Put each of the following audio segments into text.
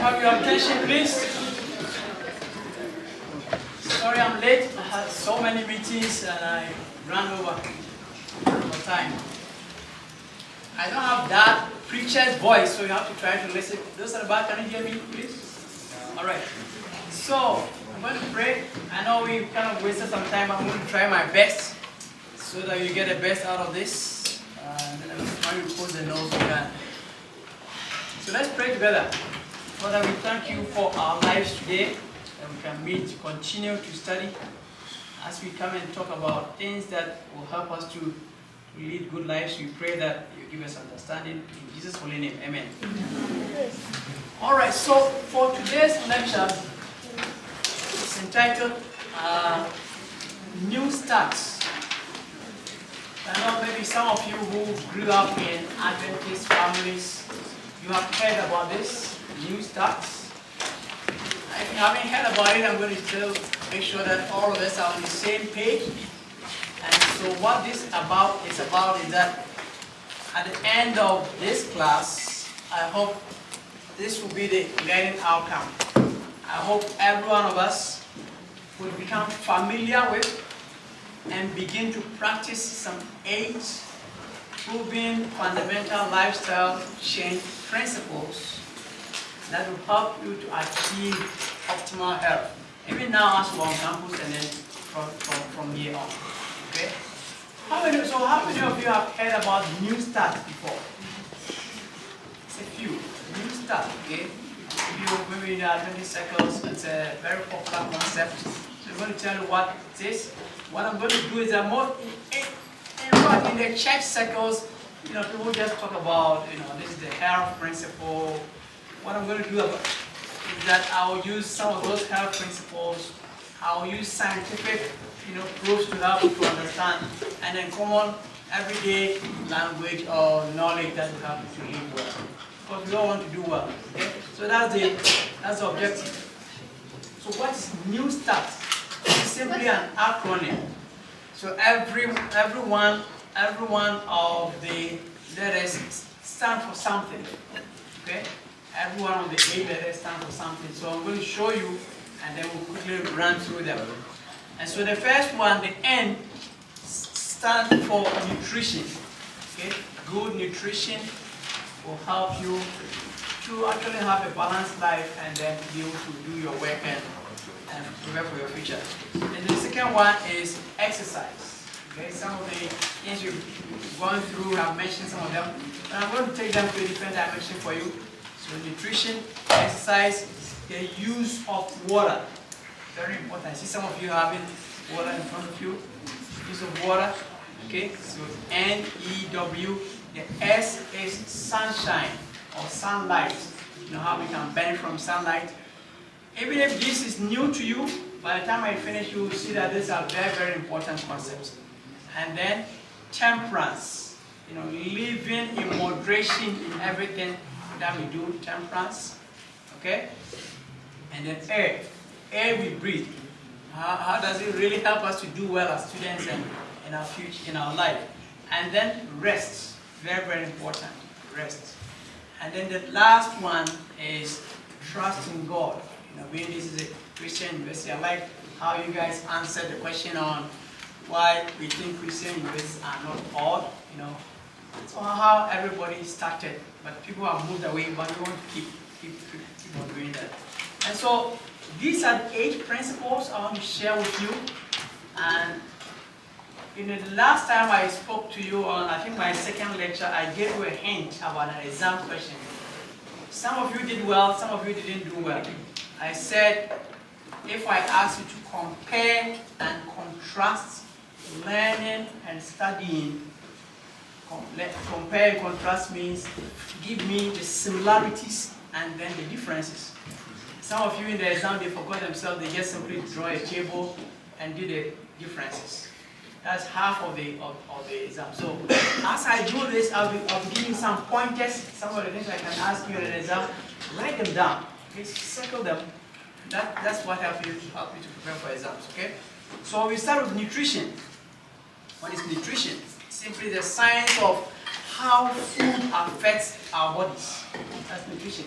have your attention, please? Sorry I'm late. I had so many meetings and I ran over for time. I don't have that preacher's voice, so you have to try to listen. Those at the back, can you hear me, please? All right. So, I'm going to pray. I know we kind of wasted some time. I'm going to try my best so that you get the best out of this. And then I'm trying to put the notes we can. So let's pray together. Father, we thank you for our lives today, that we can meet to continue to study as we come and talk about things that will help us to lead good lives. We pray that you give us understanding. In Jesus' holy name, amen. All right, so for today's lecture, it's entitled New Starts. I know maybe some of you who grew up in Adventist families, you have heard about this, New Starts. If you haven't heard about it, I'm going to make sure that all of us are on the same page. And so what this is about is that at the end of this class, I hope this will be the learning outcome. I hope every one of us will become familiar with and begin to practice some 8 proven fundamental lifestyle change principles that will help you to achieve optimal health. Even now as we're on campus and then from here on. Okay? How many of you have heard about New Start before? It's a few. New Start, okay? If you maybe in the Adventist circles, it's a very popular concept. So I'm going to tell you what it is. What I'm going to do is in the church circles, people just talk about, this is the health principle. What I'm going to do is that I will use some of those health principles. I will use scientific, proofs to help you to understand, and then common everyday language or knowledge that will help you to live well. Because we all want to do well. Okay? So that's the objective. So what is New Start? It's simply an acronym. So every one of the letters stand for something. Okay? Every one of the 8 letters stand for something. So I'm going to show you, and then we'll quickly run through them. And so the first one, the N, stands for nutrition. Okay? Good nutrition will help you to actually have a balanced life and then be able to do your work and prepare for your future. And the second one is exercise. Okay? Some of the things you've gone through, I've mentioned some of them, but I'm going to take them to a different dimension for you. So nutrition, exercise, the use of water. Very important. I see some of you having water in front of you. Use of water. Okay, so N-E-W. The S is sunshine or sunlight. You know how we can benefit from sunlight. Even if this is new to you, by the time I finish, you will see that these are very, very important concepts. And then temperance. Living in moderation in everything that we do, temperance. Okay? And then air. Air we breathe. How does it really help us to do well as students and in our future, in our life? And then rest. Very, very important. Rest. And then the last one is trust in God. Being this is a Christian university, I like how you guys answered the question on why we think Christian universities are not odd. So how everybody started, but people have moved away, but we want to keep on doing that. And so these are the 8 principles I want to share with you. And the last time I spoke to you on, I think my second lecture, I gave you a hint about an exam question. Some of you did well, some of you didn't do well. I said, if I ask you to compare and contrast learning and studying, compare and contrast means give me the similarities and then the differences. Some of you in the exam, they forgot themselves, they just simply draw a table and do the differences. That's half of the exam. So as I do this, I'll be giving some pointers, some of the things I can ask you in an exam. Write them down. Okay, circle them. That's what help you to prepare for exams. Okay. So we start with nutrition. What is nutrition? Simply the science of how food affects our bodies. That's nutrition.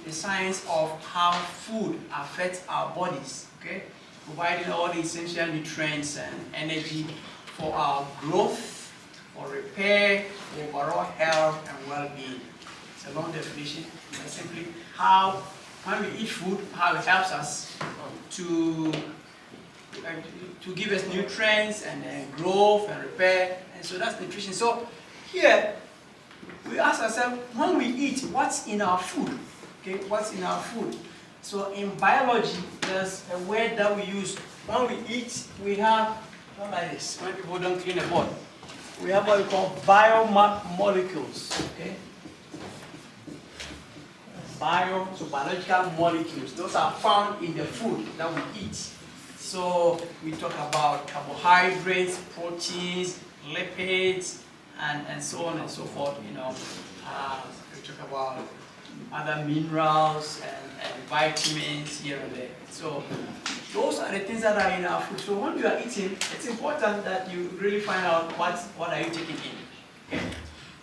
the science of how food affects our bodies, okay? Providing all the essential nutrients and energy for our growth, for repair, for overall health and well-being. It's a long definition, but simply how, when we eat food, how it helps us to give us nutrients and growth and repair, and so that's nutrition. So here, we ask ourselves, when we eat, what's in our food? Okay, what's in our food? So in biology, there's a word that we use. When we eat, we have, not like this, when people don't clean the board, we have what we call biomolecules, okay? So biological molecules. Those are found in the food that we eat. So we talk about carbohydrates, proteins, lipids, and so on and so forth. You know, we talk about other minerals and vitamins here and there. So those are the things that are in our food. So when you are eating, it's important that you really find out what are you taking in. Okay?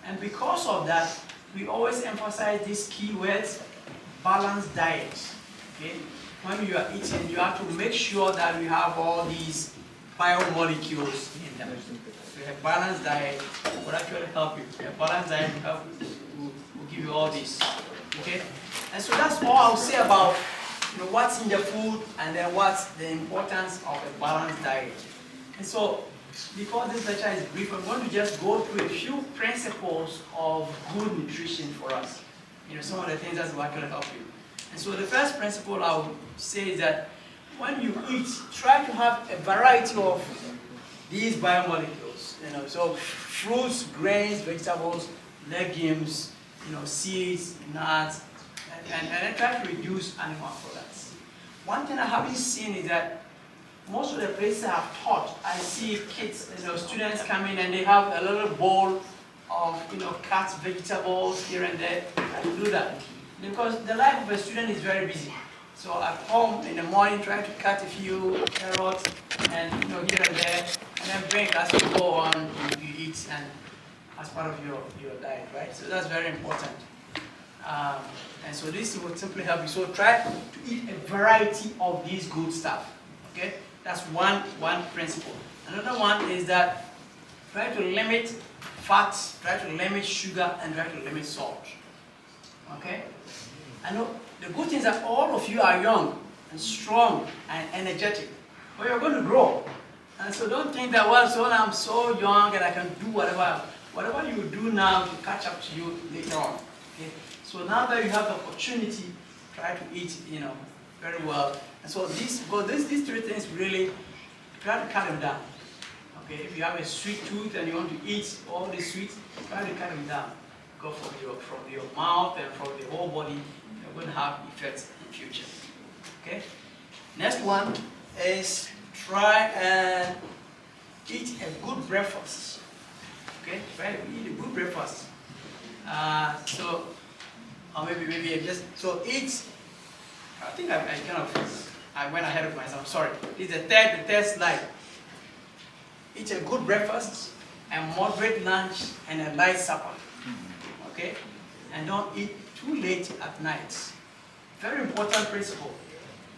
And because of that, we always emphasize these key words: balanced diet. Okay? When you are eating, you have to make sure that we have all these biomolecules in them. So a balanced diet will actually help you. A balanced diet will give you all this. Okay? And so that's all I'll say about what's in the food and then what's the importance of a balanced diet. And so, because this lecture is brief, I'm going to just go through a few principles of good nutrition for us. Some of the things that will actually help you. And so the first principle I would say is that when you eat, try to have a variety of these biomolecules. So fruits, grains, vegetables, legumes, seeds, nuts, and then try to reduce animal products. One thing I haven't seen is that most of the places I've taught, I see kids, students come in and they have a little bowl of cut vegetables here and there. I do that because the life of a student is very busy. So at home in the morning, try to cut a few carrots and here and there, and then bring as you go on, you eat and as part of your diet, right? So that's very important. And so this will simply help you. So try to eat a variety of these good stuff. Okay, that's one principle. Another one is that try to limit fats, try to limit sugar, and try to limit salt. Okay? I know the good thing is that all of you are young and strong and energetic, but you're going to grow. And so don't think that, well, so I'm so young and I can do whatever you do now to catch up to you later on. Okay? So now that you have the opportunity, try to eat, very well. And so these three things really, try to cut them down. Okay, if you have a sweet tooth and you want to eat all the sweets, try to cut them down. Go from your mouth and from the whole body. You're going to have effects in future. Okay. Next one is try and eat a good breakfast. Okay, try to eat a good breakfast. Or maybe so eat. I think I went ahead of myself. Sorry. It's the third slide. Eat a good breakfast, a moderate lunch, and a light supper. Okay? And don't eat too late at night. Very important principle.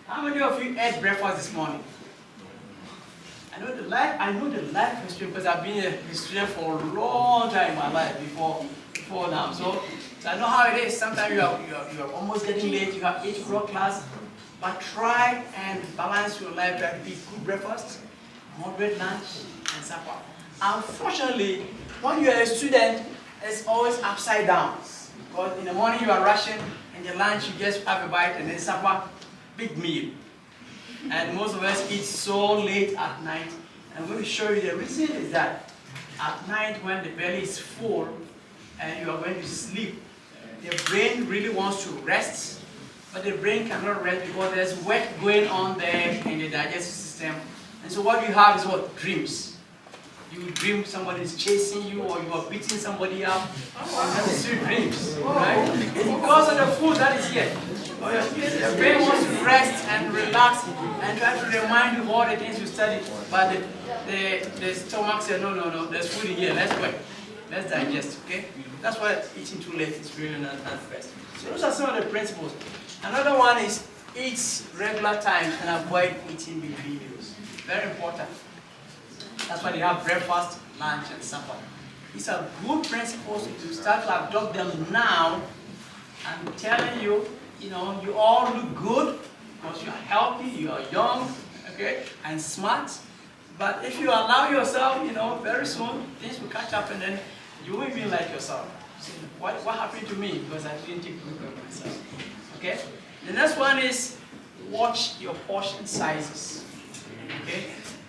How many of you ate breakfast this morning? I know the life history because I've been a student for a long time in my life before now. So I know how it is. Sometimes you are almost getting late. You have 8 o'clock class, but try and balance your life. Try to eat good breakfast, moderate lunch, and supper. Unfortunately, when you are a student, it's always upside down. Because in the morning you are rushing, and the lunch you just have a bite, and then supper, big meal. And most of us eat so late at night. And I'm going to show you the reason is that at night when the belly is full and you are going to sleep, the brain really wants to rest, but the brain cannot rest because there's work going on there in the digestive system. And so what you have is what? Dreams. You dream somebody is chasing you or you are beating somebody up. That's your dreams, right? It's because of the food that is here. The brain wants to rest and relax and try to remind you of all the things you studied. But the stomach says, no, there's food in here, let's wait. Let's digest, okay? That's why eating too late is really not best. So those are some of the principles. Another one is eat regular times and avoid eating between meals. Very important. That's why they have breakfast, lunch, and supper. These are good principles. If you start to adopt them now, I'm telling you, you all look good because you are healthy, you are young, okay, and smart. But if you allow yourself, very soon things will catch up and then you won't even like yourself. So what happened to me because I didn't take good care of myself. Okay? The next one is watch your portion sizes. Okay?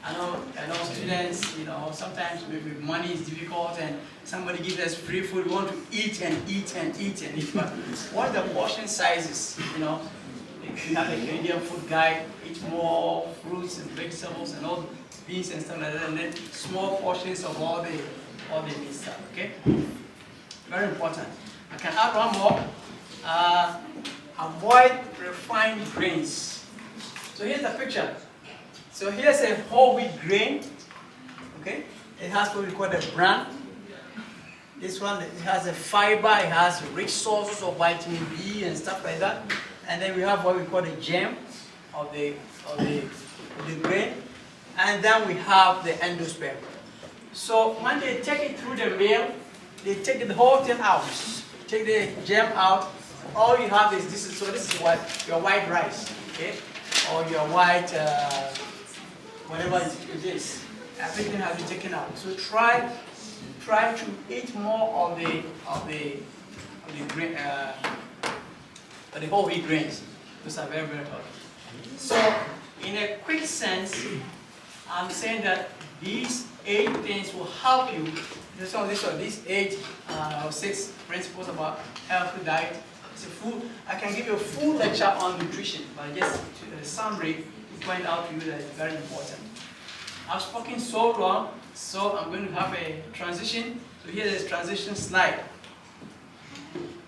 I know students, sometimes maybe money is difficult and somebody gives us free food, we want to eat and eat and eat and eat. But what are the portion sizes? If you have a Canadian food guide, eat more fruits and vegetables and all beans and stuff like that, and then small portions of all the meat stuff. Okay? Very important. I can add one more. Avoid refined grains. So here's the picture. So here's a whole wheat grain. Okay? It has what we call the bran. This one, it has a fiber, it has rich sources of vitamin B and stuff like that. And then we have what we call the germ of the grain. And then we have the endosperm. So when they take it through the mill, they take the whole thing out. Take the germ out. All you have is this is what your white rice, okay? Or your white whatever it is. Everything has been taken out. So try to eat more of the grain, the whole wheat grains. Those are very, very healthy. So in a quick sense, I'm saying that these 8 things will help you. These 8 or 6 principles about healthy diet. It's a full. I can give you a full lecture on nutrition, but just a summary to point out to you that it's very important. I've spoken so long, so I'm going to have a transition. So here is a transition slide.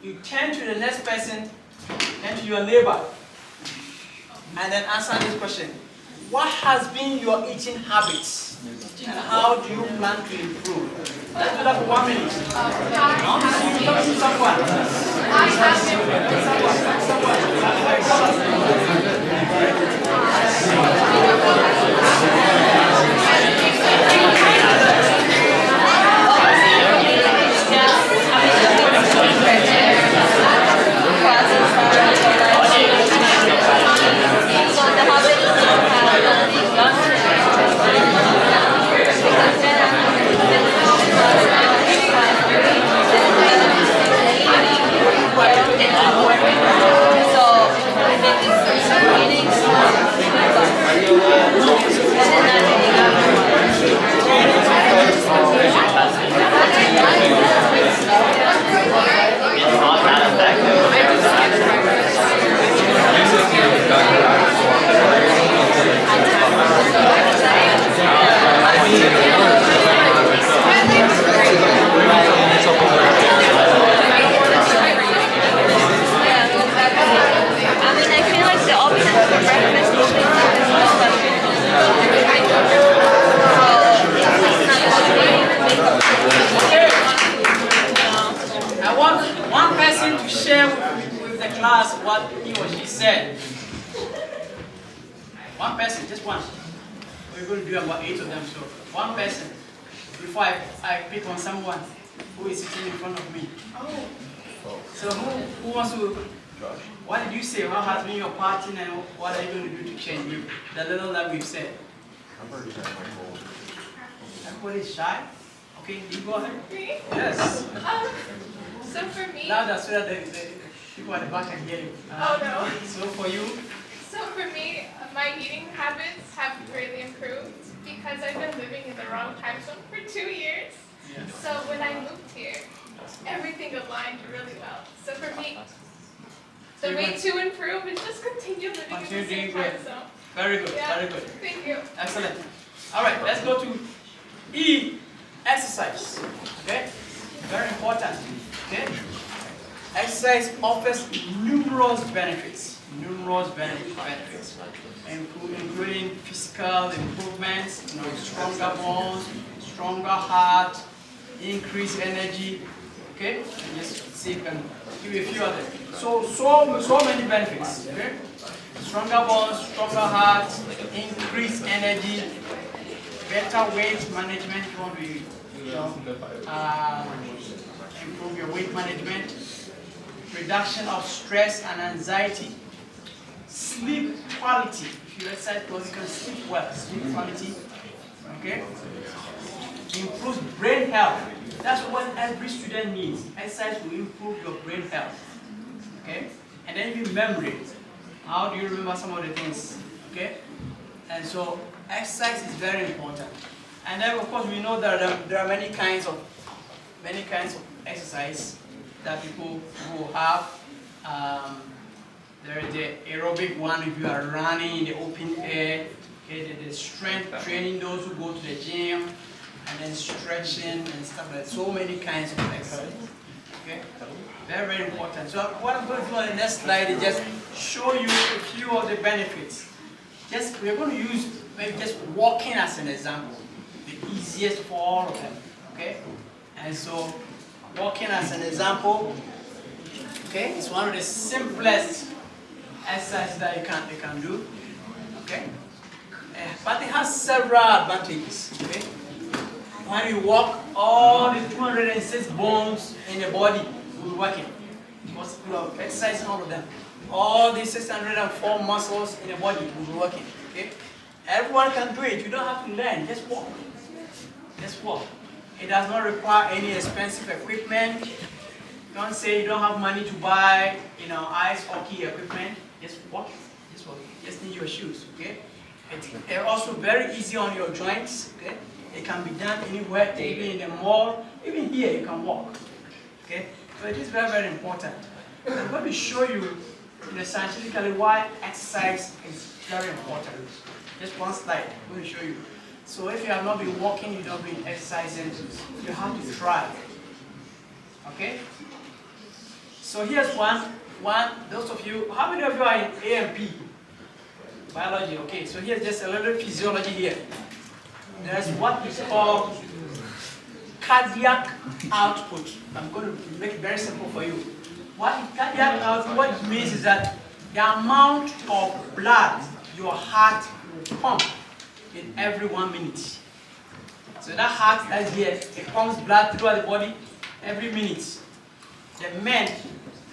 You turn to the next person, turn to your neighbor, and then answer this question. What has been your eating habits? And how do you plan to improve? Let's do that for 1 minute. Talk to what he or she said. One person, just one. We're going to do about 8 of them, so one person. Before I pick on someone who is sitting in front of me. So who wants to? What did you say? How has been your party and what are you going to do to change the little that we've said? I'm very shy, Michael. Everybody's shy? Okay, you go ahead. Me? Yes. So for me, Louder so that the people at the back can hear you. Oh, no. So for you? So for me, my eating habits have greatly improved because I've been living in the wrong time zone for 2 years. Yes. So when I moved here, everything aligned really well. So for me, the way to improve is just continue living in the same time zone. Very good, Yeah. very good. Thank you. Excellent. All right, let's go to E, exercise. Okay? Very important. Okay? Exercise offers numerous benefits. Numerous benefits. Including physical improvements, stronger bones, stronger heart, increased energy, Okay, just see if I can give you a few others. So many benefits. Okay, stronger bones, stronger heart, increased energy, better weight management. You want to improve your weight management, reduction of stress and anxiety, sleep quality. If you exercise because you can sleep well, sleep quality. Okay, improves brain health. That's what every student needs. Exercise will improve your brain health. Okay? And then your memory. How do you remember some of the things? Okay? And so exercise is very important. And then of course we know that there are many kinds of exercise that people will have. There is the aerobic one if you are running in the open air. Okay, the strength training, those who go to the gym, and then stretching and stuff like that. So many kinds of exercise. Okay? Very, very important. So what I'm going to do on the next slide is just show you a few of the benefits. We're going to use maybe just walking as an example. The easiest for all of them. Okay? And so walking as an example, okay, it's one of the simplest exercises that you can do. Okay? But it has several advantages. Okay? When you walk, all the 206 bones in the body will be working. Because you are exercising all of them. All the 604 muscles in the body will be working. Okay? Everyone can do it. You don't have to learn. Just walk. Just walk. It does not require any expensive equipment. Don't say you don't have money to buy, ice hockey equipment. Just walk. Just walk. Just need your shoes. Okay? It's also very easy on your joints. Okay? It can be done anywhere, even in the mall, even here you can walk. Okay? So it is very, very important. I'm going to show you scientifically why exercise is very important. Just one slide, I'm going to show you. So if you have not been walking, you don't been exercising, you have to try. Okay? So here's one, those of you, how many of you are in A&P? Biology, okay, so here's just a little physiology here. There's what is called cardiac output. I'm going to make it very simple for you. What cardiac output, what it means is that the amount of blood your heart will pump in every 1 minute. So that heart that's here, it pumps blood throughout the body every minute. The men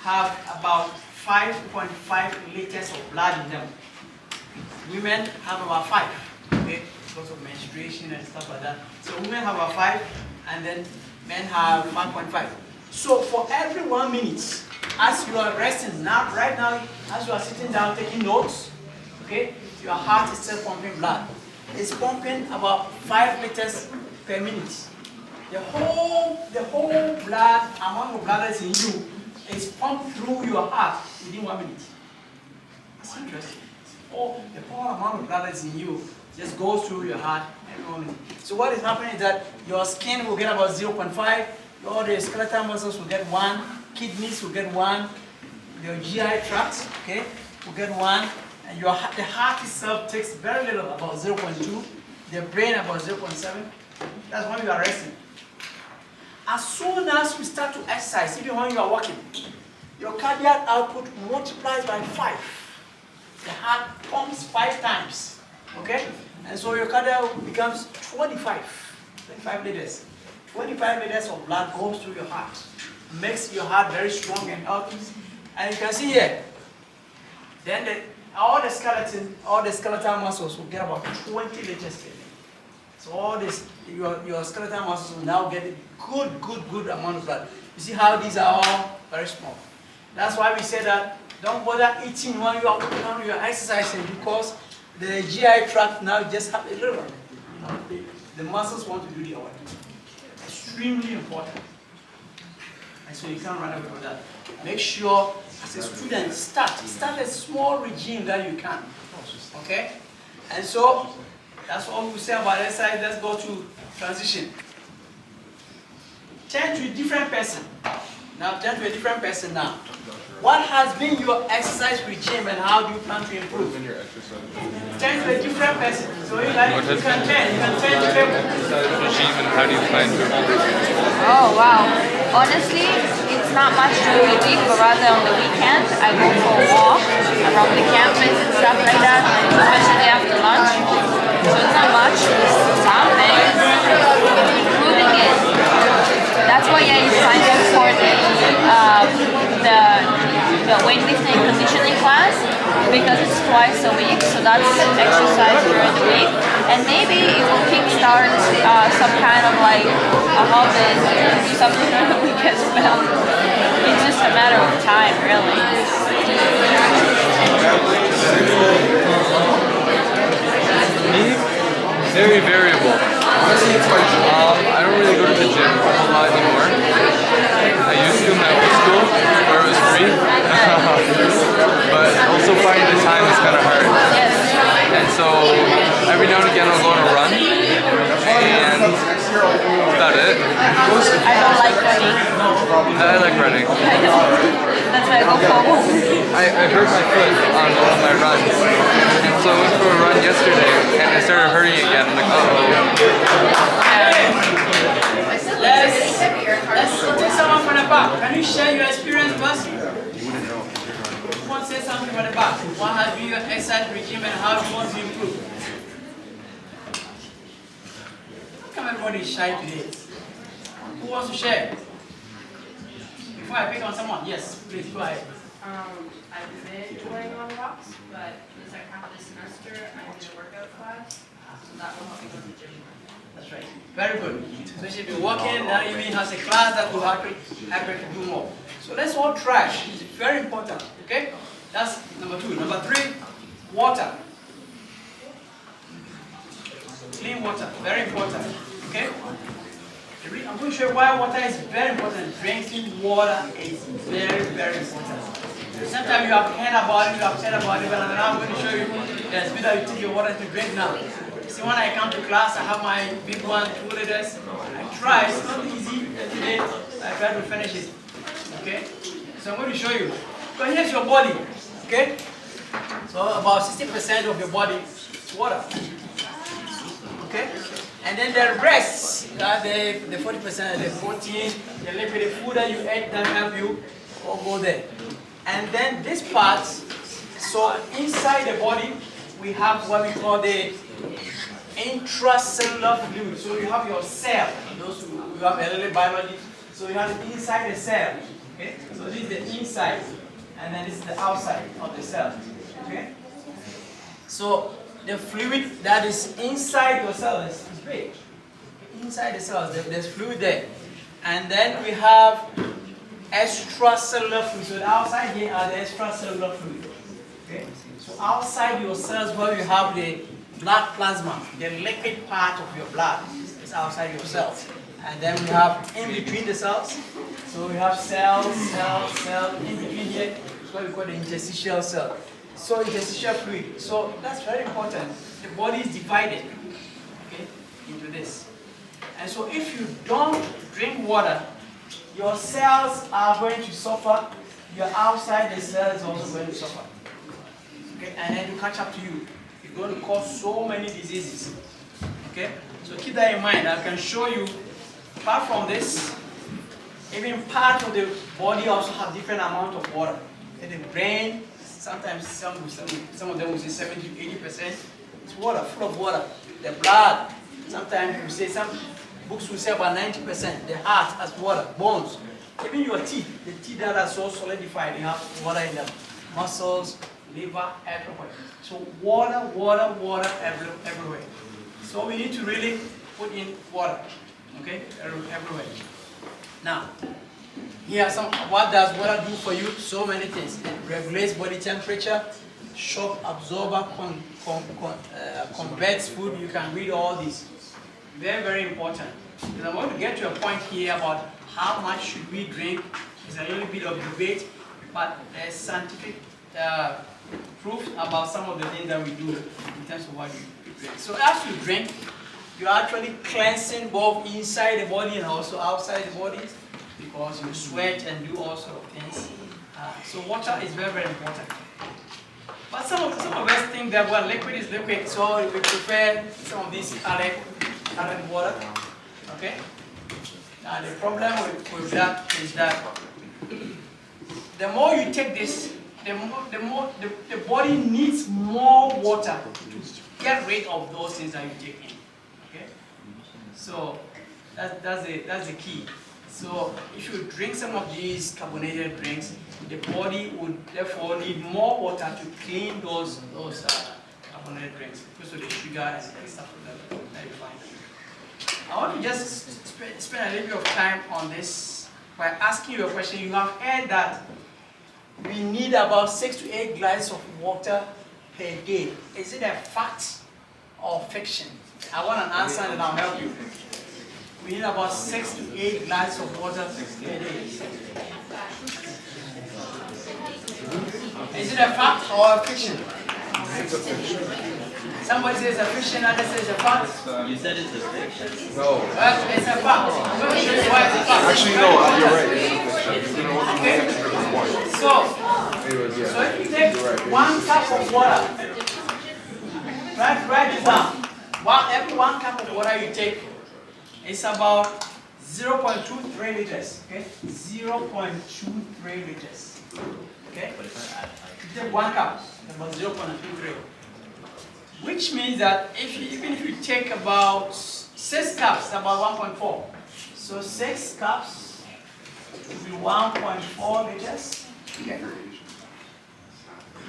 have about 5.5 liters of blood in them. Women have about 5, okay, because of menstruation and stuff like that. So women have about 5, and then men have 1.5. So for every 1 minute, as you are resting now, right now, as you are sitting down taking notes, okay, your heart is still pumping blood. It's pumping about 5 liters per minute. The whole blood, amount of blood that's in you, is pumped through your heart within 1 minute. That's interesting. The whole amount of blood that's in you just goes through your heart every moment. So what is happening is that your skin will get about 0.5, all the skeletal muscles will get 1, kidneys will get 1, your GI tract, okay, will get 1, and the heart itself takes very little, about 0.2, the brain about 0.7. That's when you are resting. As soon as you start to exercise, even when you are walking, your cardiac output multiplies by 5. The heart pumps 5 times, okay? And so your cardiac becomes 25 liters. 25 liters of blood goes through your heart. Makes your heart very strong and healthy. And you can see here, then all the skeletal muscles will get about 20 liters per day. So all this, your skeletal muscles will now get a good amount of blood. You see how these are all very small. That's why we say that don't bother eating when you are exercising, because the GI tract now just have a little. The muscles want to do their work. Extremely important. And so you can't run away from that. Make sure as a student start a small regime that you can. Okay? And so that's all we say about exercise. Let's go to transition. Turn to a different person. Now turn to a different person now. what has been your exercise regime and how do you plan to improve? Your exercise. Turn to a different person. So you can turn to them. Regime and how do you plan to improve? Oh wow. Honestly, it's not much during the week, but rather on the weekend, I go for a walk around the campus and stuff like that, especially after lunch. So it's not much, it's something. Improving it. That's why I signed up for the weightlifting conditioning class, because it's twice a week, so that's exercise during the week. And maybe it will kickstart some kind of like a hobby, something during the week as well. It's just a matter of time, really. Me? Very variable. I don't really go to the gym a whole lot anymore. I used to in my old school where it was free. But also finding the time is kind of hard. Yes. And so every now and again I'll go on a run. And that's about it. I don't like running. I like running. I know. That's why I go for a walk. I hurt my foot on one of my runs. And so I went for a run yesterday and it started hurting again. I'm like, Let's take someone from the back. Can you share your experience with us? Who wants to say something from the back? What has been your exercise regime and how do you want to improve? How come everybody is shy today? Who wants to share? Before I pick on someone, yes, please go ahead. I've been going on walks, but the second half of the semester, I'm in a workout class, so that will help me go to the gym more. That's right. Very good. So you should be working, now you mean has a class that will help you to do more. So let's all trash. It's very important. Okay? That's number 2. Number 3, water. Clean water. Very important. Okay? I'm going to show you why water is very important. Drinking water is very, very important. Sometimes you have heard about it, but now I'm going to show you the speed that you take your water to drink now. See, when I come to class, I have my big 2 liters. I try, it's not easy today, I try to finish it. Okay? So I'm going to show you. So here's your body. Okay? So about 60% of your body is water. Okay? And then the rest, the 40%, the protein, the liquid, the food that you eat that help you, all go there. And then this part, so inside the body, we have what we call the intracellular fluid. So you have your cell, those who have a little biology. So you have it inside the cell. Okay? So this is the inside, and then this is the outside of the cell. Okay? So the fluid that is inside your cell is big. Inside the cells, there's fluid there. And then we have extracellular fluid. So the outside here are the extracellular fluid. Okay? So outside your cells where you have the blood plasma, the liquid part of your blood is outside your cells. And then we have in between the cells. So we have cell, in between here. It's what we call the interstitial cell. So interstitial fluid. So that's very important. The body is divided, okay, into this. And so if you don't drink water, your cells are going to suffer. Your outside the cell is also going to suffer. Okay, and then to catch up to you, it's going to cause so many diseases. Okay, so keep that in mind. I can show you. Apart from this, even part of the body also have different amount of water. Okay, the brain, sometimes some of them will say 70 to 80%. It's water, full of water. The blood, sometimes you say some books will say about 90%. The heart has water, bones. Even your teeth, the teeth that are so solidified, they have water in them. Muscles, liver, everywhere. So water everywhere. So we need to really put in water. Okay, everywhere. Now, here are some. What does water do for you? So many things. It regulates body temperature, shock absorber, converts food. You can read all this. Very, very important. Because I want to get to a point here about how much should we drink. It's a little bit of debate, but there's scientific proof about some of the things that we do in terms of what we drink. So as you drink, you're actually cleansing both inside the body and also outside the body, because you sweat and do all sorts of things. So water is very, very important. But some of us think that, well, liquid is liquid, so we prefer some of these current water. Okay? Now the problem with that is that the more you take this, the body needs more water to get rid of those things that you take in. Okay? So that's the key. So if you drink some of these carbonated drinks, the body would therefore need more water to clean those carbonated drinks because of the sugar and stuff like that you find. I want to just spend a little bit of time on this by asking you a question. You have heard that we need about 6 to 8 glasses of water per day. Is it a fact or fiction? I want an answer and I'll help you. We need about 6 to 8 glasses of water per day. Is it a fact or a fiction? It's a fiction. Somebody says a fiction, others says a fact. You said it's a fiction. No. It's a fact. I'm going to show you why it's a fact. Actually, no, you're right. It's a fiction. Okay. So if you take 1 cup of water, write it down. Every 1 cup of water you take is about 0.23 liters. Okay, 0.23 liters. Okay, you take 1 cup, about 0.23. Which means that even if you take about 6 cups, about 1.4. So 6 cups will be 1.4 liters. Okay.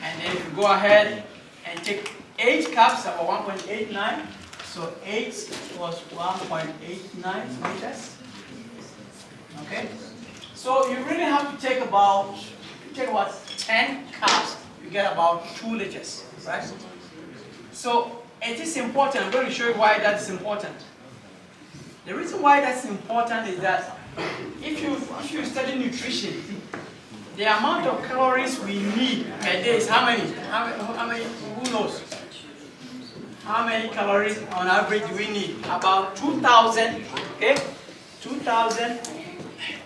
And then if you go ahead and take 8 cups, about 1.89. So 8 was 1.89 liters. Okay. So you really have to take about 10 cups, you get about 2 liters, right? So it is important. I'm going to show you why that's important. The reason why that's important is that if you study nutrition, the amount of calories we need per day is how many? How many? Who knows? How many calories on average do we need? About 2,000. Okay, 2,000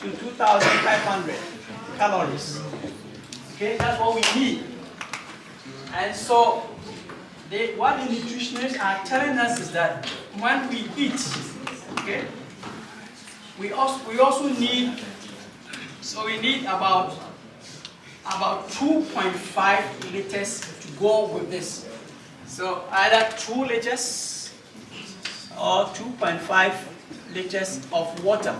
to 2,500 calories. Okay, that's what we need. And so what the nutritionists are telling us is that when we eat, okay, we also need, so we need about 2.5 liters to go with this. So either 2 liters or 2.5 liters of water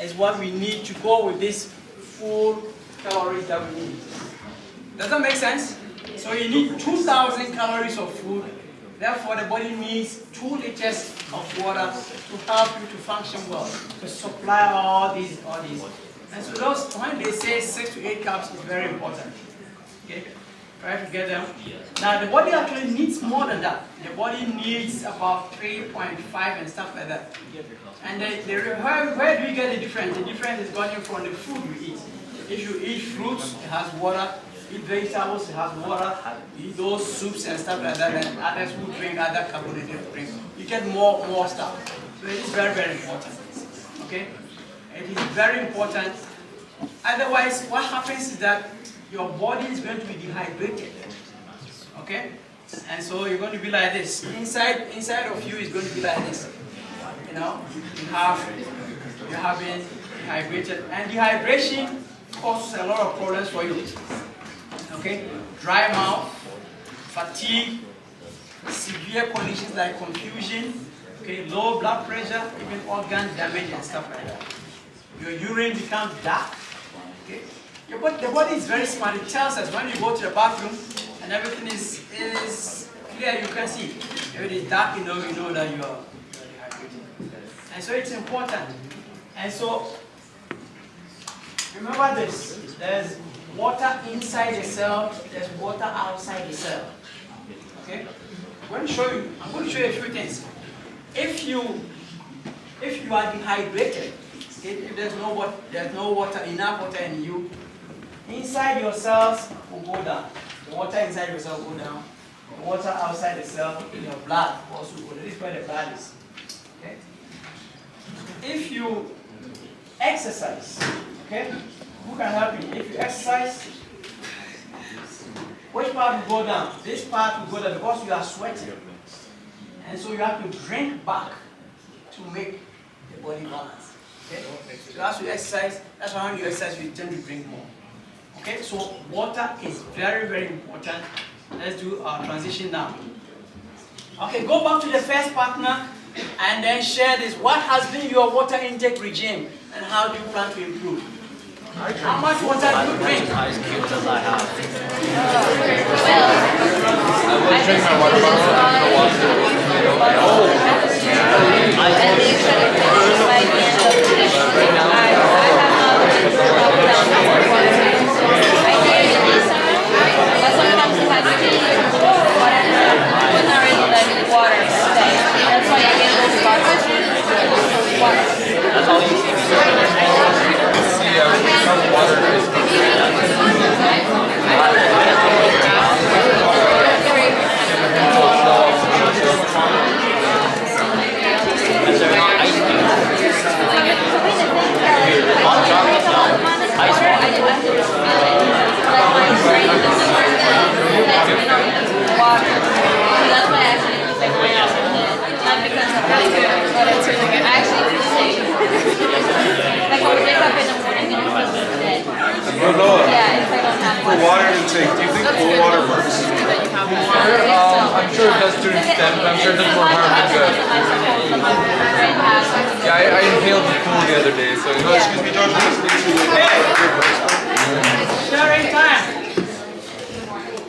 is what we need to go with this full calories that we need. Does that make sense? So you need 2,000 calories of food. Therefore, the body needs 2 liters of water to help you to function well, to supply all these. And so those, when they say 6 to 8 cups, is very important. Okay, try to get them. Now the body actually needs more than that. The body needs about 3.5 and stuff like that. And where do you get the difference? The difference is going from the food you eat. If you eat fruits, it has water. Eat vegetables, it has water. Eat those soups and stuff like that, and others who drink other carbonated drinks. You get more stuff. So it is very, very important. Okay? It is very important. Otherwise, what happens is that your body is going to be dehydrated. Okay? And so you're going to be like this. Inside of you is going to be like this. You know, you have been dehydrated, and dehydration causes a lot of problems for you. Okay, dry mouth, fatigue, severe conditions like confusion, okay, low blood pressure, even organ damage and stuff like that. Your urine becomes dark. Okay, the body is very smart. It tells us when you go to the bathroom and everything is clear, you can see. If it is dark, you know that you are dehydrated. And so it's important. And so remember this. There's water inside the cell, there's water outside the cell. Okay? I'm going to show you a few things. If you are dehydrated, if there's no water, enough water in you, inside your cells will go down. The water inside your cell will go down. The water outside the cell in your blood also go down. This is where the blood is. Okay? If you exercise, okay? who can help you? If you exercise, which part will go down? This part will go down because you are sweating. And so you have to drink back to make the body balance. Okay? So as you exercise, that's why when you exercise, you tend to drink more. Okay, so water is very, very important. Let's do our transition now. Okay, go back to the first partner and then share this. What has been your water intake regime and how do you plan to improve? How much water do you drink? Ice cubes as I have. I will drink my water bottle and the water. And they try to finish by the end of the day. I but sometimes if I see water, I'm not really letting water stay. That's why I get those bottles with water. That's all you see me doing. See, some water is Is there not ice cubes? Hot chocolate? No. Ice water. I didn't feel it. Like my brain is water. So that's why I actually keep it clean. Not because of that, but it's really good. I actually feel safe. Like when we wake up in the morning and it feels dead. Yeah, if I don't have For water intake, do you think cold water works? I'm sure it does to an extent, but I'm sure it does more harm than good. Yeah, I inhaled the pool the other day, so you know. Excuse me, George, let's need Sharing time.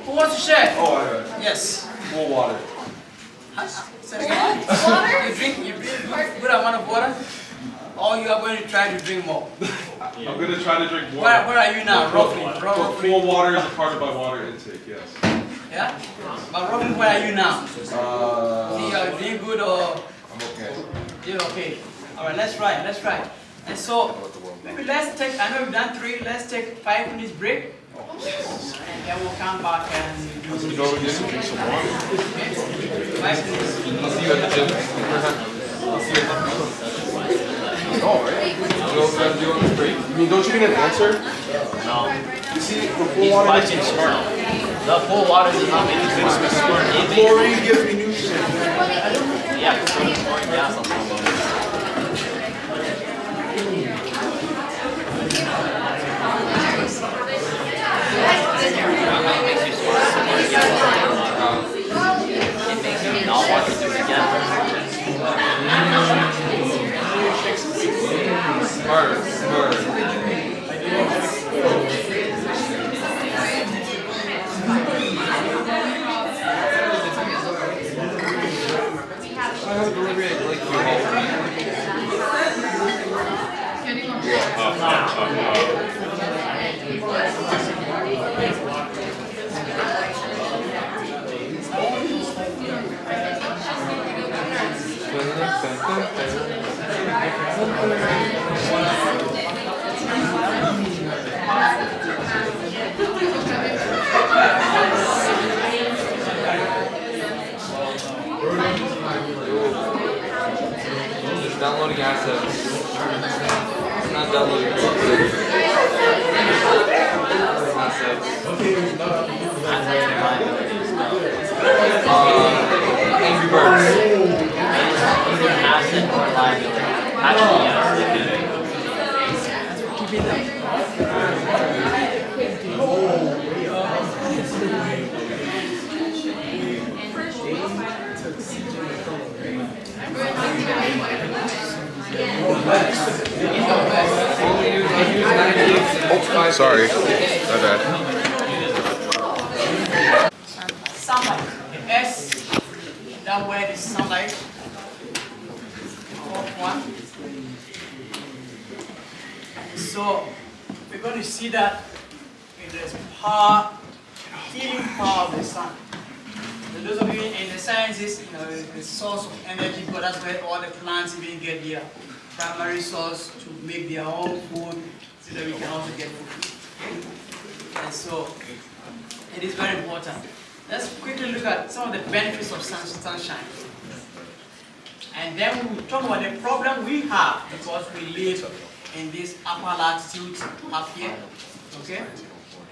Who wants to share? Oh, I got it. Yes. Cold water. Say it again. Water? You drink good amount of water, or you are going to try to drink more? I'm going to try to drink Where water. are you now, roughly? Cold water is a part of my water intake, yes. Yeah? But roughly, where are you now? Are you good or I'm okay. you're okay? Alright, let's try. And so, maybe let's take, I know we've done 3, let's take 5 minutes break. And then we'll come back and do Go over here and drink some water. 5 minutes. I'll see you at the gym. I'll see you at the gym. Oh, right. Do you want this break? I mean, don't you need an answer? No. You see, the cold These water makes questions, me smart. the pool water does not make you smart. It makes Chlorine gives me nutrients. yeah, chlorine gas on top of it. It makes you smart. It makes you not want to do it again. Smart. I have a delivery at like Just downloading assets. It's not downloading assets. Angry Birds. Asset or liability. Actually, yes. Oh, sorry. My bad. Sunlight. S, that word is sunlight. One. So we're going to see that there's power, healing power of the sun. So those of you in the sciences, you know, the source of energy, because that's where all the plants even get their primary source to make their own food, so that we can also get food. And so it is very important. Let's quickly look at some of the benefits of sunshine. And then we will talk about the problem we have because we live in this upper latitude up here. Okay?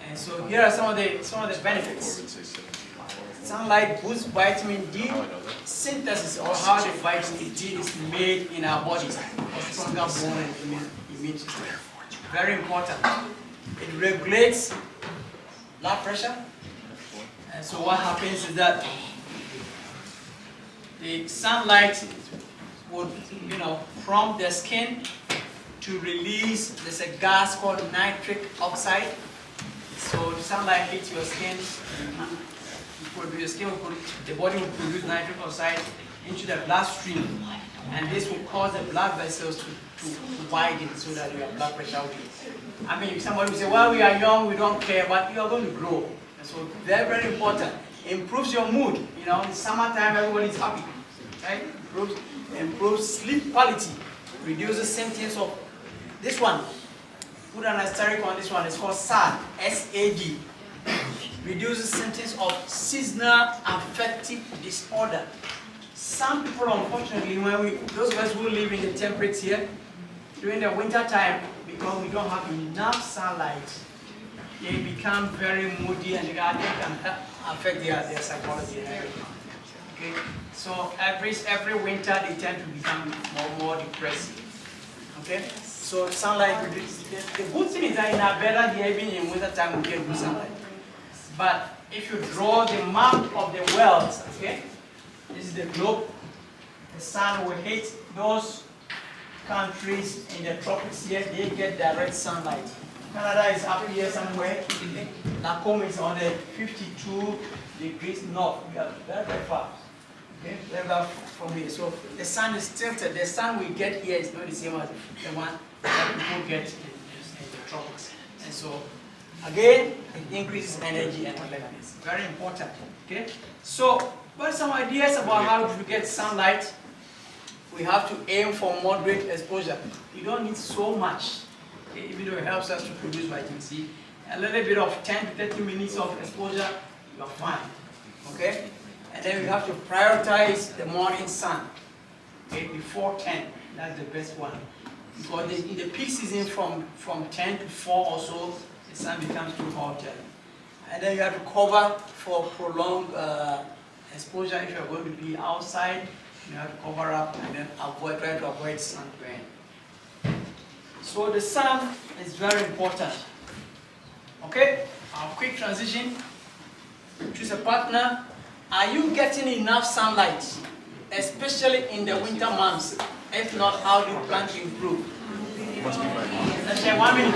And so here are some of the benefits. Sunlight boosts vitamin D synthesis, or how the vitamin D is made in our bodies for stronger bone and immune system. Very important. It regulates blood pressure. And so what happens is that the sunlight would, prompt the skin to release, there's a gas called nitric oxide. So the sunlight hits your skin, the body will produce nitric oxide into the bloodstream, and this will cause the blood vessels to widen so that your blood pressure will. I mean, somebody will say, well, we are young, we don't care, but you are going to grow. And so very, very important. Improves your mood. In summertime, everybody's happy. Right? Improves sleep quality. Reduces symptoms of this one. Put an asterisk on this one. It's called SAD. S-A-D. Reduces symptoms of seasonal affective disorder. Some people, unfortunately, those of us who live in the temperate here, during the winter time, because we don't have enough sunlight, they become very moody, and they can affect their psychology and everything. Okay? So every winter they tend to become more depressed. Okay? So sunlight reduces. The good thing is that in Alberta, even in winter time, we get good sunlight. But if you draw the map of the world, okay, this is the globe. The sun will hit those countries in the tropics here. They get direct sunlight. Canada is up here somewhere. Lacombe is on the 52 degrees north. We are very, very far. Okay, very far from here. So the sun is tilted. The sun we get here is not the same as the one that people get in the tropics. And so, again, it increases energy and effectiveness. Very important. Okay. So, what are some ideas about how to get sunlight? We have to aim for moderate exposure. You don't need so much. Okay, even though it helps us to produce vitamin C. A little bit of 10 to 30 minutes of exposure, you're fine. Okay? And then we have to prioritize the morning sun. Okay, before 10. That's the best one. Because in the peak season from 10 to 4 or so, the sun becomes too hot. And then you have to cover for prolonged exposure. If you're going to be outside, you have to cover up and then try to avoid sunburn. So the sun is very important. Okay, our quick transition. Choose a partner. Are you getting enough sunlight, especially in the winter months? If not, how do you plan to improve? Let's share 1 minute.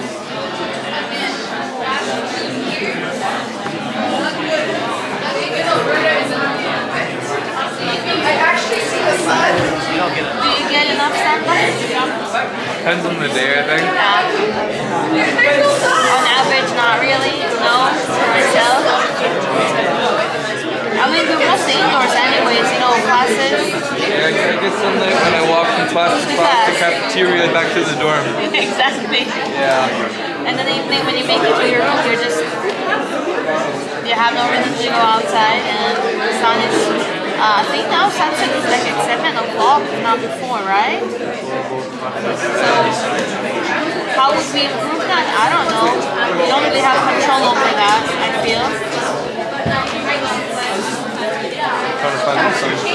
I actually see the sun. Do you get enough sunlight? Depends on the day, I think. On average, not really. No, for myself. I mean, we're mostly indoors anyways, classes. Yeah, I get sunlight when I walk from class to class, the cafeteria, back to the dorm. Exactly. Yeah. And then the evening when you make it to your room, you have no reason to go outside, and the sun is, I think now sunset is like at 7 o'clock, not before, right? So, how would we improve that? I don't know. We don't really have control over that, I feel. Trying to find the sunset.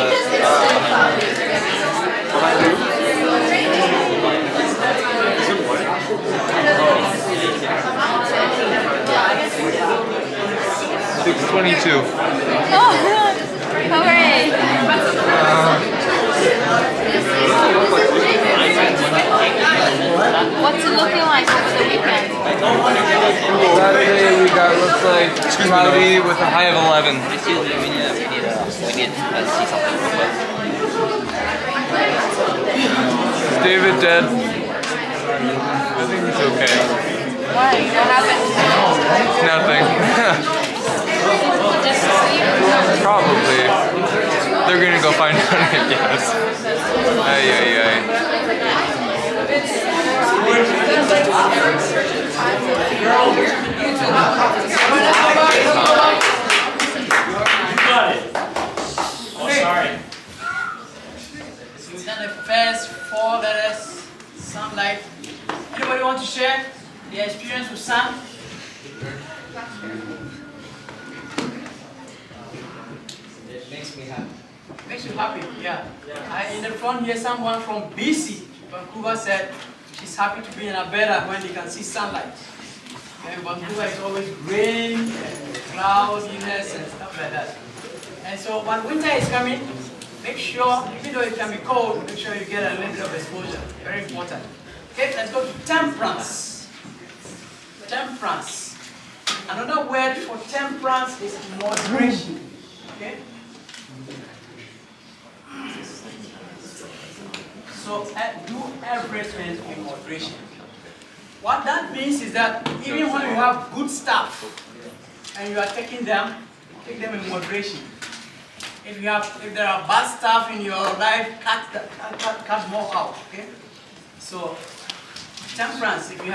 6:22. Oh, hooray! What's it looking like over the weekend? Saturday we looks like cloudy with a high of 11. Excuse me, we need to see something real quick. Is David dead? I think he's okay. Why? What happened? Nothing. Just sleep? Probably. They're gonna go find out, I guess. Ay, ay, ay. So we've done the first 4 letters, sunlight. makes me happy. Makes you happy, yeah. In the front here, someone from BC, Vancouver, said she's happy to be in Alberta when they can see sunlight. And Vancouver is always rain and cloudiness and stuff like that. And so when winter is coming, make sure, even though it can be cold, make sure you get a little bit of exposure. Very important. Okay, let's go to temperance. Temperance. Another word for temperance is moderation. Okay? So do everything in moderation. What that means is that even when you have good stuff and you are taking them, take them in moderation. If there are bad stuff in your life, cut more out. Okay? So temperance. If you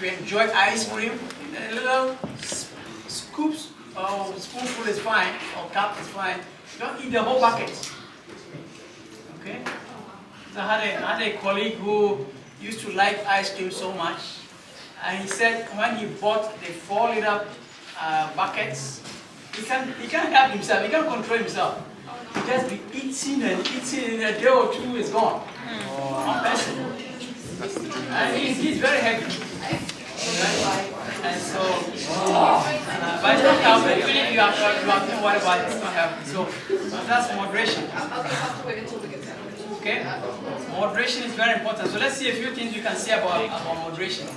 enjoy ice cream, a little scoops or spoonful is fine, or cup is fine. Don't eat the whole bucket. Okay? So I had a colleague who used to like ice cream so much, and he said when he bought the 4-liter buckets, he can't help himself. He can't control himself. He just be eating and eating, in a day or two is gone. One person. And he's very heavy. Right? And so, but it's not healthy. Even if you are too worried about it, it's not healthy. So that's moderation. I'll have to wait until we get there. Okay? Moderation is very important. So let's see a few things you can say about moderation.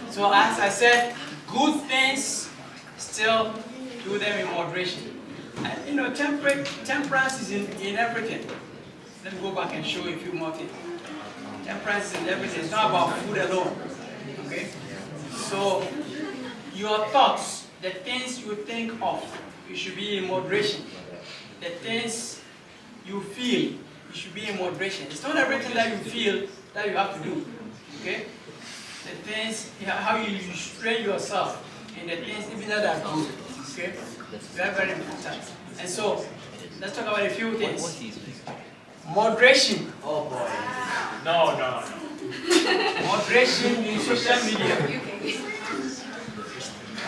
So as I said, good things, still do them in moderation. And you know, temperance is in everything. Let me go back and show you a few more things. Temperance is in everything. It's not about food alone. Okay? So your thoughts, the things you think of, you should be in moderation. The things you feel, you should be in moderation. It's not everything that you feel that you have to do. Okay? The things, how you train yourself in the things even that are good. Okay? Very, very important. And so, let's talk about a few things. Moderation. Oh boy. No. Moderation in social media.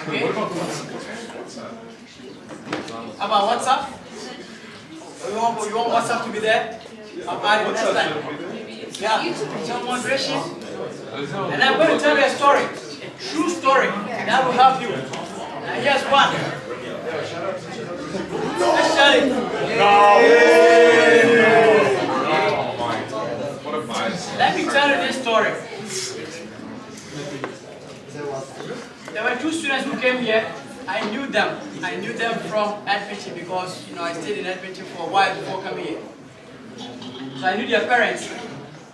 Okay? How about WhatsApp? You want WhatsApp to be there? Next time. Yeah. So moderation. And I'm going to tell you a story. A true story. That will help you. And here's one. Let's share it. Let me tell you this story. There were two students who came here. I knew them. I knew them from Edmonton because I stayed in Edmonton for a while before coming here. So I knew their parents.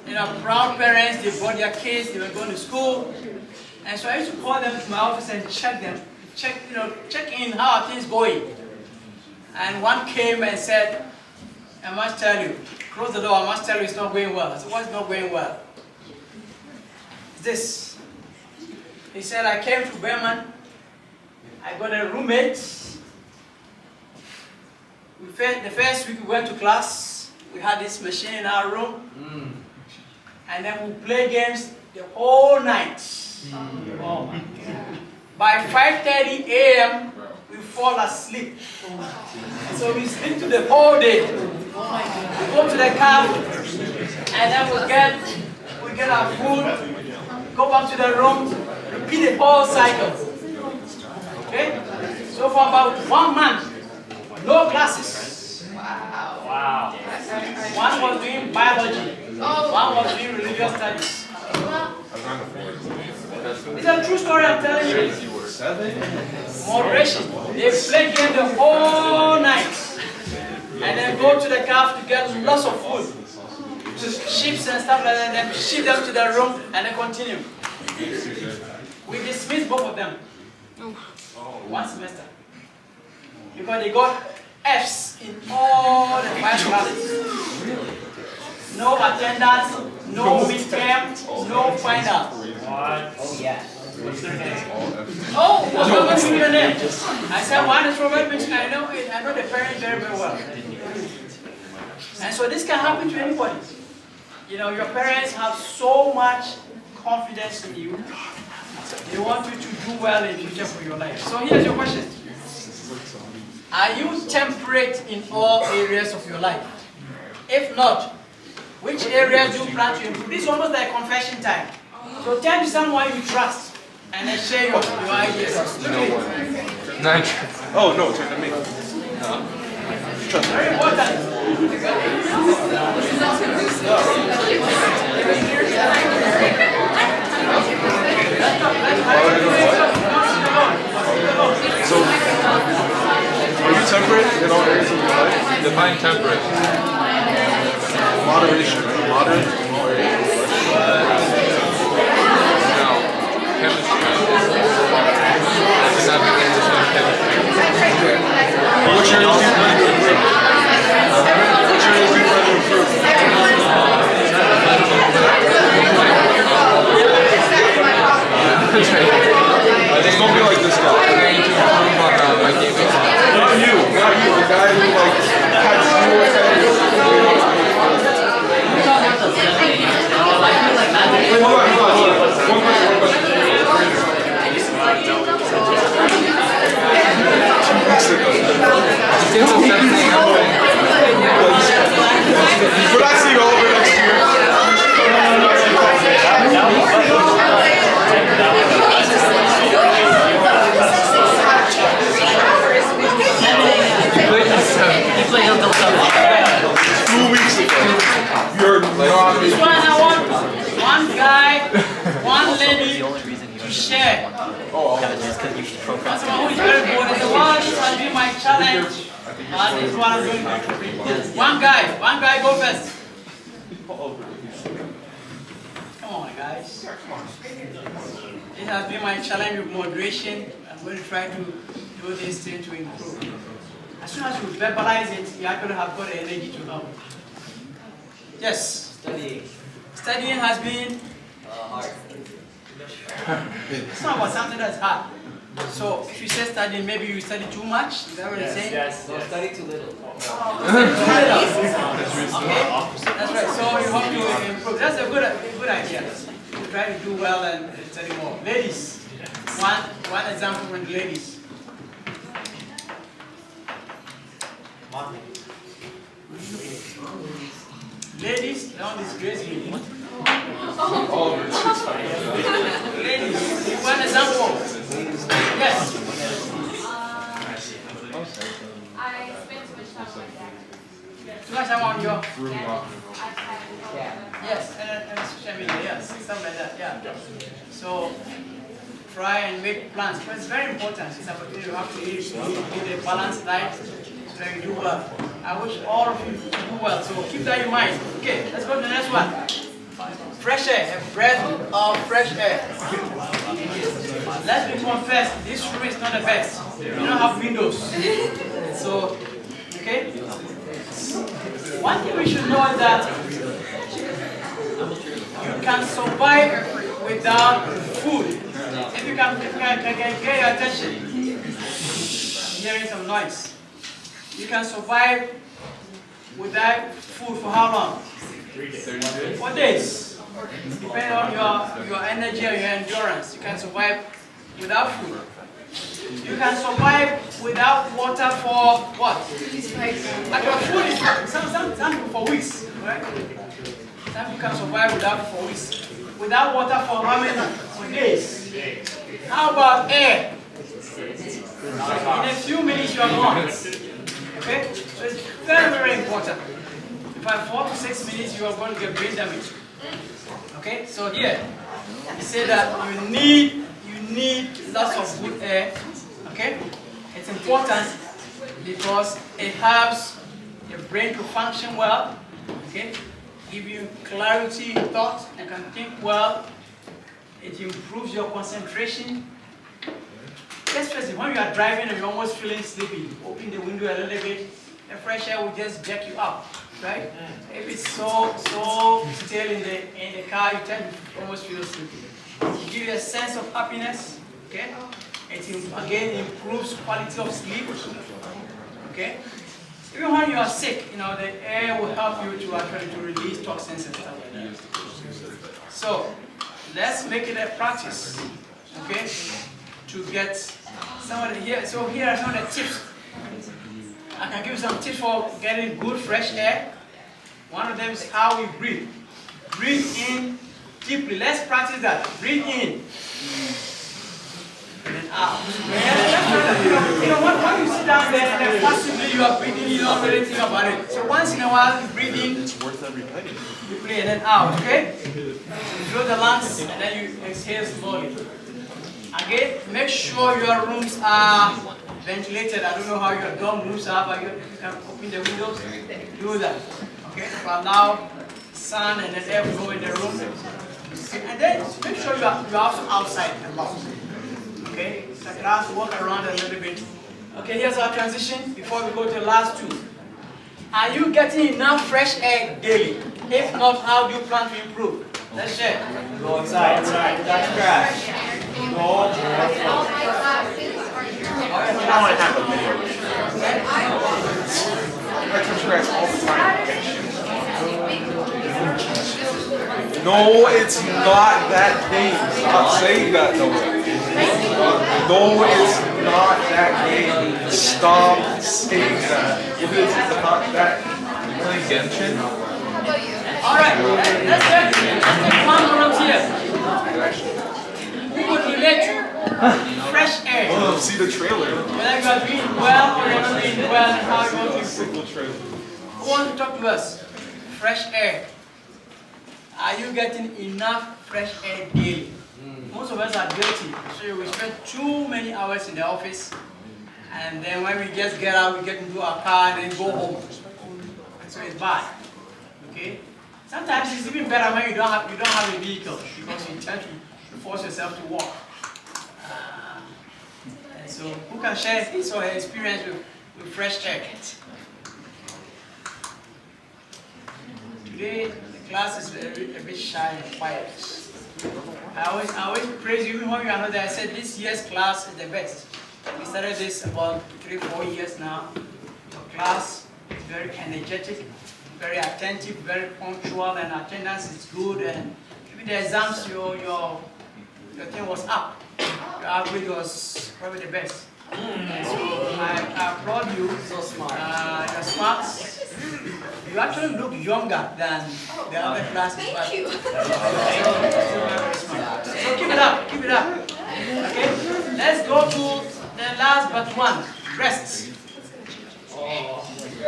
Proud parents. They brought their kids. They were going to school. And so I used to call them to my office and check them. Check in how are things going. And one came and said, I must tell you, close the door, I must tell you it's not going well. I said, what's not going well? This. He said, I came to Berman, I got a roommate. The first week we went to class, we had this machine in our room, and then we play games the whole night. Oh my God. By 5:30 a.m., we fall asleep. So we sleep to the whole day. We go to the car, and then we get our food, go back to the room, repeat the whole cycle. Okay? So for about 1 month, no classes. Wow. One was doing biology, one was doing religious studies. It's a true story I'm telling you. Moderation. They play game the whole night. And then go to the cafe to get lots of food. Chips and stuff like that, and then ship them to their room and then continue. We dismissed both of them. 1 semester. Because they got F's in all the 5 classes. No attendance, no midterm, no final. Oh yeah. Oh, what's your name? I said one is Robert Mitchell. I know it. I know the parents very, very well. And so this can happen to anybody. Your parents have so much confidence in you. They want you to do well in future for your life. So here's your question. Are you temperate in all areas of your life? If not, which areas do you plan to improve? This is almost like confession time. So turn to someone you trust and then share your ideas. Nice. Oh, no, turn to me. Very important. So, are you temperate in all areas of your life? Define temperate. Moderation. Moderate in all areas of your life. No. Chemistry. Just having English and chemistry. What's your areas do you plan to improve? What's your areas do you plan to improve? Just don't be like this guy. I'm going to improve on my gaming. Not you. Not you. The guy who like had zero attendance. Wait, hold on. One question. 2 weeks ago. Since the same thing happened. But I see you over next year. He played until 7. 2 weeks ago. You're not. This one I want one guy, one lady The only reason he to was share. just because you procrastinated. Someone who is very good in the world. This will be my challenge. And this is what I'm going to do. One guy go first. Come on, guys. This has been my challenge with moderation. I'm going to try to do this thing to improve. As soon as you verbalize it, you actually have got the energy to help. Yes. Studying has been Hard. it's not about something that's hard. So if you say studying, maybe you study too much. Is that what you're saying? Don't study too little. Okay, that's right. So you have to improve. That's a good idea. You try to do well and study more. Ladies, one example from the ladies. Ladies, don't disgrace me. Ladies, one example. Yes. I spend too much time on my dad. Too much time on your Yeah. yes, and social media, yes, stuff like that, yeah. So try and make plans. But it's very important. It's about you have to eat a balanced diet so that you do well. I wish all of you to do well. So keep that in mind. Okay, let's go to the next one. Fresh air, a breath of fresh air. Let's be confessed, this room is not the best. We don't have windows. So, okay? One thing we should know is that you can survive without food. If you can get your attention, I'm hearing some noise. You can survive without food for how long? 4 days. Depending on your energy and your endurance, you can survive without food. You can survive without water for what? Actually, food is some for weeks, right? Some you can survive without for weeks. Without water for how many? For days. How about air? In a few minutes you are gone. Okay? So it's very, very important. In 4 to 6 minutes you are going to get brain damage. Okay? So here, we say that you need lots of good air. Okay? It's important because it helps your brain to function well. Okay? Give you clarity in thought and can think well. It improves your concentration. Especially when you are driving and you're almost feeling sleepy, open the window a little bit, the fresh air will just jack you up, right? If it's so still in the car, you tend to almost feel sleepy. It gives you a sense of happiness, okay? It again improves quality of sleep, okay? Even when you are sick, the air will help you to actually to release toxins and stuff like that. So let's make it a practice, okay? To get some of the here. So here are some of the tips I can give you some tips for getting good fresh air. One of them is how we breathe. Breathe in deeply. Let's practice that. Breathe in. And then out. When you sit down there and then possibly you are breathing, you don't really think about it. So once in a while you breathe in. It's worth every penny. Deeply and then out, okay? You close the lungs and then you exhale slowly. Again, make sure your rooms are ventilated. I don't know how your dorm rooms are, but you can open the windows. Do that, okay? To allow sun and then air to go in the room. Okay? And then make sure you are also outside a lot. Okay? So you have to walk around a little bit. Okay, here's our transition before we go to the last two. Are you getting enough fresh air daily? If not, how do you plan to improve? Let's share. Go outside. That's trash. All my classes are I want to have a video. I touch grass all the time. No, it's not that game. Stop saying that, though. No, it's not that game. Stop saying that. It is not that. You play Genshin? Alright, let's take one more here. Who would relate to fresh air? Oh, see the trailer. Whether you are doing well or you're not doing well and how you want to improve. Single trailer. Who wants to talk to us? Fresh air. Are you getting enough fresh air daily? Most of us are guilty. So we spend too many hours in the office, and then when we just get out, we get into our car and then go home. And so it's bad. Okay? Sometimes it's even better when you don't have a vehicle because you tend to force yourself to walk. And so who can share his or her experience with fresh air? Today the class is a bit shy and quiet. I always praise you even when you are not there. I said this year's class is the best. We started this about 3-4 years now. Your class is very energetic, very attentive, very punctual, and attendance is good. And even the exams, your thing was up. Your average was probably the best. And so I applaud you. So smart. You're smart. You actually look younger than the other classes. Thank you. So keep it up, keep it up. Okay, let's go to the last but one, rest. So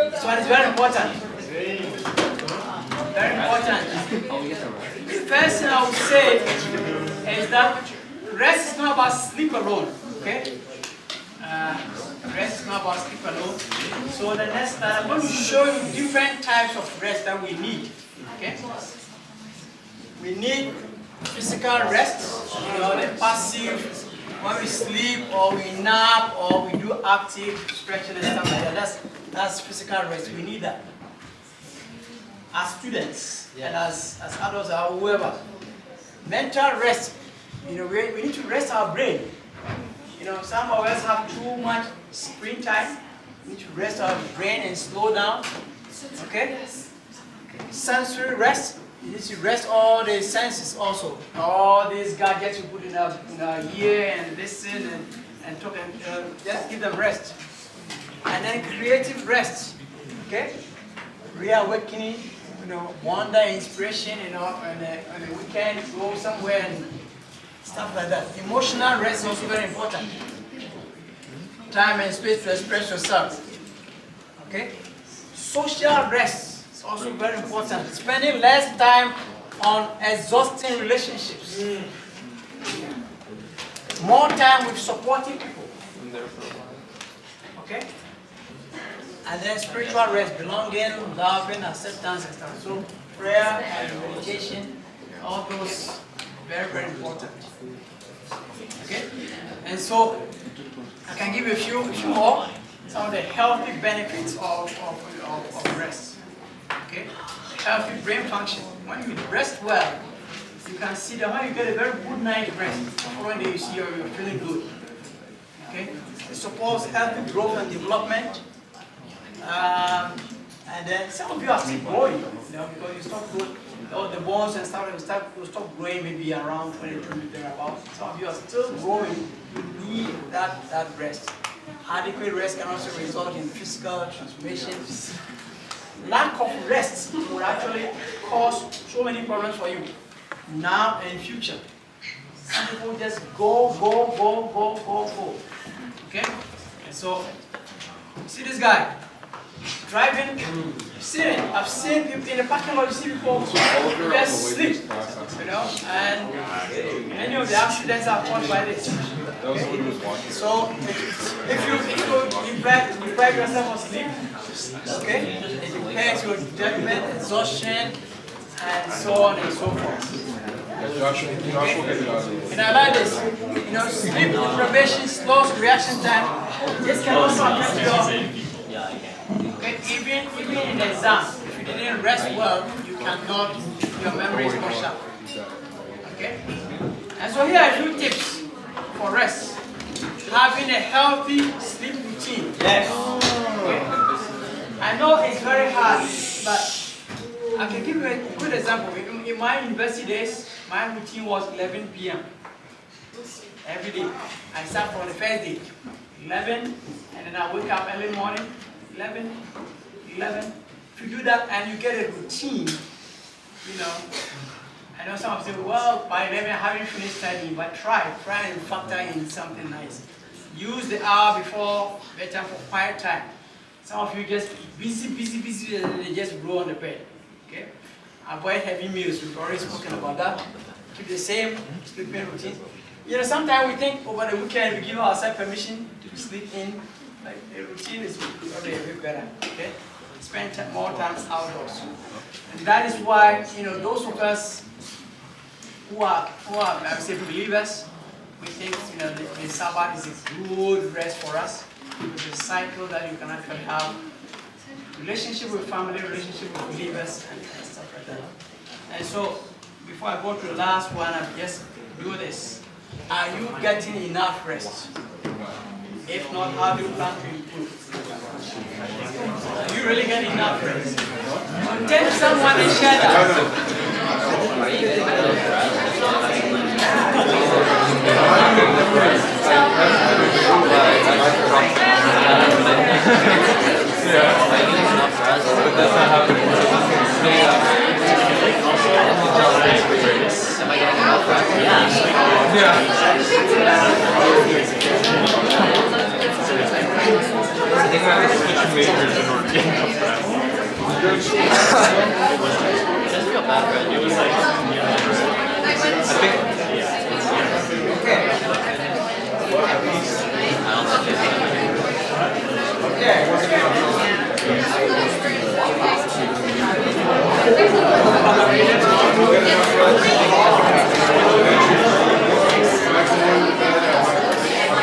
it's very important. Very important. The first thing I would say is that rest is not about sleep alone. Okay? Rest is not about sleep alone. So the next time I'm going to show you different types of rest that we need. Okay? We need physical rest, the passive, when we sleep or we nap or we do active stretching and stuff like that. That's physical rest. We need that. As students and as adults or whoever. Mental rest. We need to rest our brain. Some of us have too much screen time. We need to rest our brain and slow down. Okay? Sensory rest. You need to rest all the senses also. All these gadgets you put in our ear and listen and talk and just give them rest. And then creative rest. Okay? Reawakening, wonder, inspiration, on the weekend, go somewhere and stuff like that. Emotional rest is also very important. Time and space to express yourself. Okay? Social rest is also very important. Spending less time on exhausting relationships. More time with supporting people. Okay? And then spiritual rest, belonging, loving, acceptance, and stuff. So prayer and meditation, all those very, very important. Okay? And so I can give you a few more. Some of the healthy benefits of rest. Okay? Healthy brain function. When you rest well, you can see that when you get a very good night's rest, the following day you see you're feeling good. Okay? It supports healthy growth and development. And then some of you are still growing, because you stop growing. The bones and stuff will stop growing maybe around 22 thereabouts. Some of you are still growing. You need that rest. Adequate rest can also result in physical transformations. Lack of rest will actually cause so many problems for you now and in future. Some people just go. Okay? And so, see this guy driving, I've seen people in the parking lot, you see people just sleep, you know, and many of the accidents are caused by this. So, if you deprive yourself of sleep, okay, it impairs your judgment, exhaustion, and so on and so forth. And I like this, you know, sleep deprivation slows reaction time. This can also affect your, okay, even in the exam, if you didn't rest well, you cannot, your memory is not sharp. Okay? And so here are a few tips for rest. Having a healthy sleep routine. Yes. Okay. I know it's very hard, but I can give you a good example. In my university days, my routine was 11 p.m. every day. I start from the first day, 11, and then I wake up early morning, 11. If you do that and you get a routine, you know, I know some of you say, well, by 11 I haven't finished studying, but try and factor in something nice. Use the hour before bedtime for quiet time. Some of you just busy, and they just roll on the bed. Okay? Avoid heavy meals. We've already spoken about that. Keep the same sleeping routine. You know, sometimes we think over the weekend we give ourselves permission to sleep in. Like the routine is probably a bit better. Okay? Spend more time outdoors. And that is why, you know, those of us who are I would say believers, we think, you know, the Sabbath is a good rest for us. It's a cycle that you can actually have relationship with family, relationship with believers, and stuff like that. And so, before I go to the last one, I'll just do this. Are you getting enough rest? If not, how do you plan to improve? Do you really get enough rest? So tell someone and share that. But that's not happening. Yeah. I think I have to switch majors in order to get enough rest. Just feel bad for it. I think.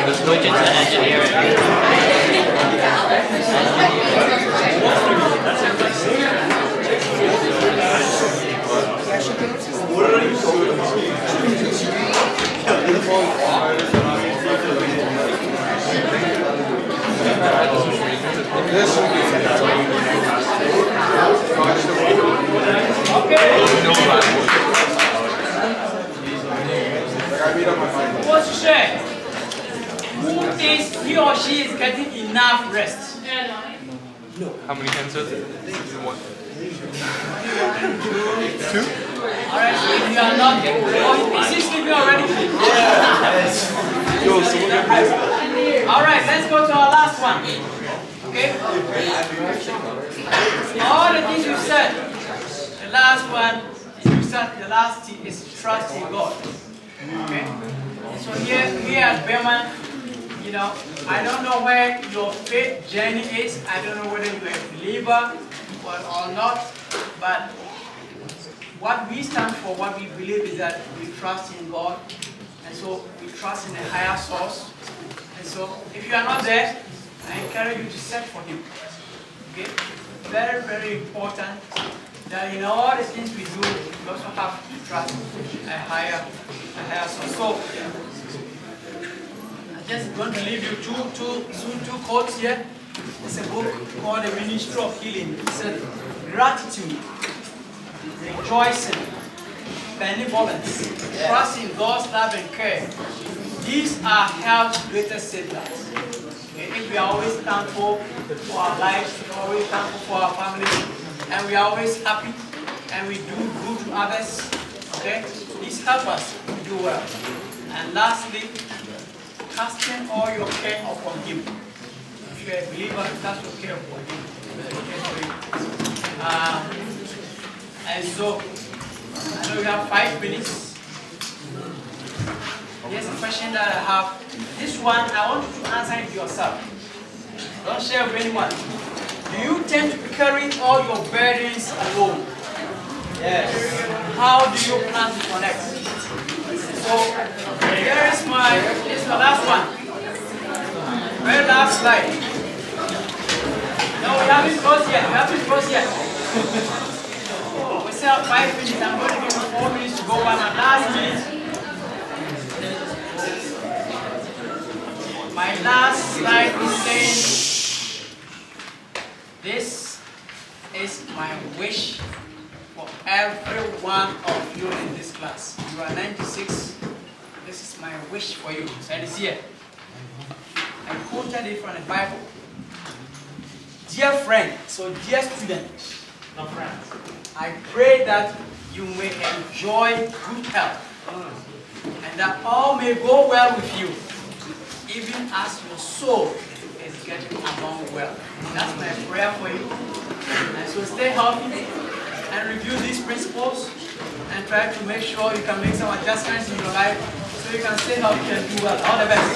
Just switch it to engineering. Who wants to share? Who thinks he or she is getting enough rest? How many hands is it? One. Two? Alright, so if you are not, is he sleeping already? Alright, let's go to our last one. Okay? All the things you said, the last one, the last thing is trust in God. Okay? So here at Behrman, you know, I don't know where your faith journey is. I don't know whether you're a believer or not, but what we stand for, what we believe is that we trust in God, and so we trust in a higher source. And so if you are not there, I encourage you to search for Him. Okay? Very, very important that in all the things we do, we also have to trust a higher source. So I'm just going to leave you two quotes here. It's a book called The Ministry of Healing. It said, gratitude, rejoicing, benevolence, trust in God's love and care. These are health's greatest safeguards. Okay? family, we are always thankful for our lives, we are always thankful for our family, and we are always happy, and we do good to others. Okay? This helps us to do well. And lastly, casting all your care upon Him. If you are a believer, cast your care upon Him. And so, I know we have 5 minutes. Here's a question that I have. This one, I want you to answer it yourself. Don't share with anyone. Do you tend to carry all your burdens alone? Yes. How do you plan to connect? So, here is this is the last one. Very last slide. No, we haven't closed yet. We haven't closed yet. We still have 5 minutes. I'm going to give you 4 minutes to go by my last minute. My last slide is saying, this is my wish for every one of you in this class. You are 96. This is my wish for you. And it's here. I quoted it from the Bible. Dear friend, so dear student, not friends, I pray that you may enjoy good health and that all may go well with you, even as your soul is getting along well. That's my prayer for you. And so stay healthy and review these principles and try to make sure you can make some adjustments in your life so you can stay healthy and do well. All the best.